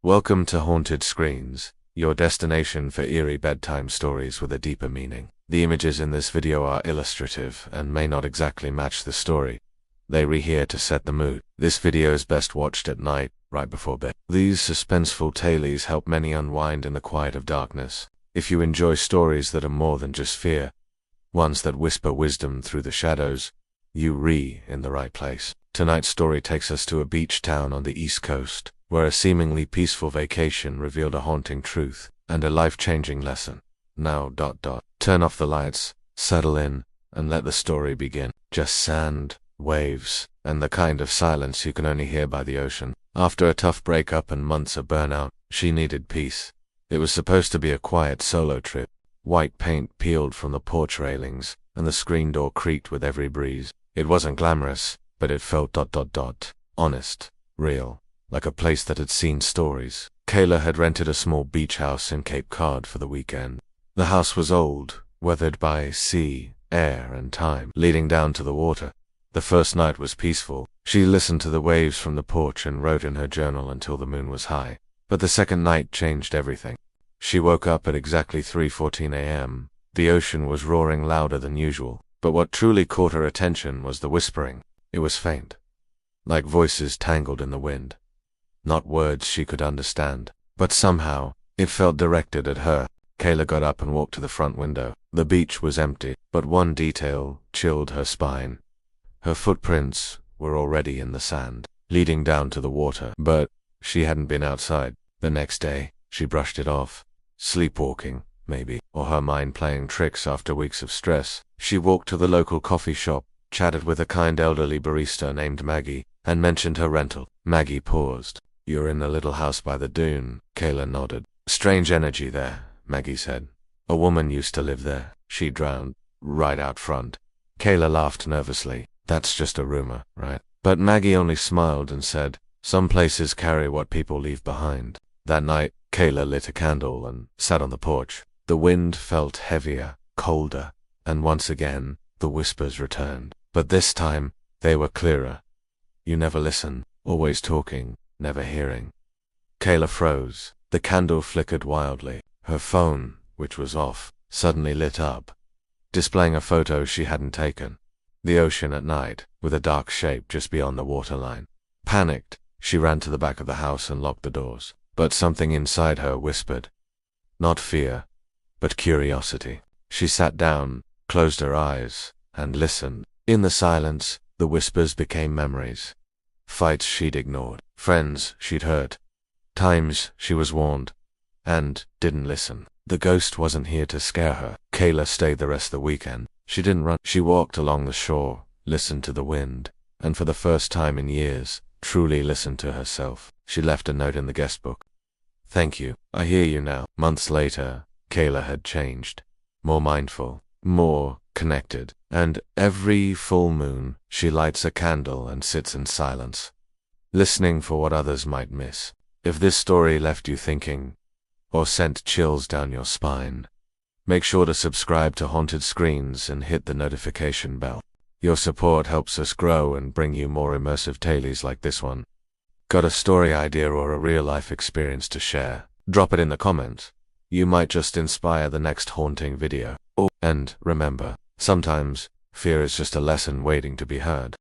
Welcome to Haunted Screens, your destination for eerie bedtime stories with a deeper meaning. The images in this video are illustrative and may not exactly match the story. They are here to set the mood. This video is best watched at night, right before bed. These suspenseful tales help many unwind in the quiet of darkness. If you enjoy stories that are more than just fear, ones that whisper wisdom through the shadows, you're in the right place. Tonight's story takes us to a beach town on the East Coast, where a seemingly peaceful vacation revealed a haunting truth and a life-changing lesson. Now, turn off the lights, settle in, and let the story begin. Just sand, waves, and the kind of silence you can only hear by the ocean. After a tough breakup and months of burnout, she needed peace. It was supposed to be a quiet solo trip. White paint peeled from the porch railings, and the screen door creaked with every breeze. It wasn't glamorous, but it felt honest, real, like a place that had seen stories. Kayla had rented a small beach house in Cape Cod for the weekend. The house was old, weathered by sea, air, and time, leading down to the water. The first night was peaceful. She listened to the waves from the porch and wrote in her journal until the moon was high. But the second night changed everything. She woke up at exactly 3:14 a.m. The ocean was roaring louder than usual, but what truly caught her attention was the whispering. It was faint, like voices tangled in the wind. Not words she could understand, but somehow, it felt directed at her. Kayla got up and walked to the front window. The beach was empty, but one detail chilled her spine. Her footprints were already in the sand, leading down to the water, but she hadn't been outside. The next day, she brushed it off. Sleepwalking, maybe, or her mind playing tricks after weeks of stress. She walked to the local coffee shop, chatted with a kind elderly barista named Maggie, and mentioned her rental. Maggie paused. "You're in the little house by the dune," Kayla nodded. "Strange energy there," Maggie said. "A woman used to live there. She drowned, right out front." Kayla laughed nervously. "That's just a rumor, right?" But Maggie only smiled and said, "Some places carry what people leave behind." That night, Kayla lit a candle and sat on the porch. The wind felt heavier, colder, and once again, the whispers returned. But this time, they were clearer. You never listen, always talking, never hearing. Kayla froze. The candle flickered wildly. Her phone, which was off, suddenly lit up, displaying a photo she hadn't taken. The ocean at night, with a dark shape just beyond the waterline. Panicked, she ran to the back of the house and locked the doors. But something inside her whispered. Not fear, but curiosity. She sat down, closed her eyes, and listened. In the silence, the whispers became memories. Fights she'd ignored, friends she'd hurt, times she was warned, and didn't listen. The ghost wasn't here to scare her. Kayla stayed the rest of the weekend. She didn't run. She walked along the shore, listened to the wind, and for the first time in years, truly listened to herself. She left a note in the guest book. "Thank you. I hear you now." Months later, Kayla had changed. More mindful, more connected, and every full moon, she lights a candle and sits in silence, listening for what others might miss. If this story left you thinking, or sent chills down your spine, make sure to subscribe to Haunted Screens and hit the notification bell. Your support helps us grow and bring you more immersive tales like this one. Got a story idea or a real-life experience to share? Drop it in the comments. You might just inspire the next haunting video. And remember, sometimes, fear is just a lesson waiting to be heard.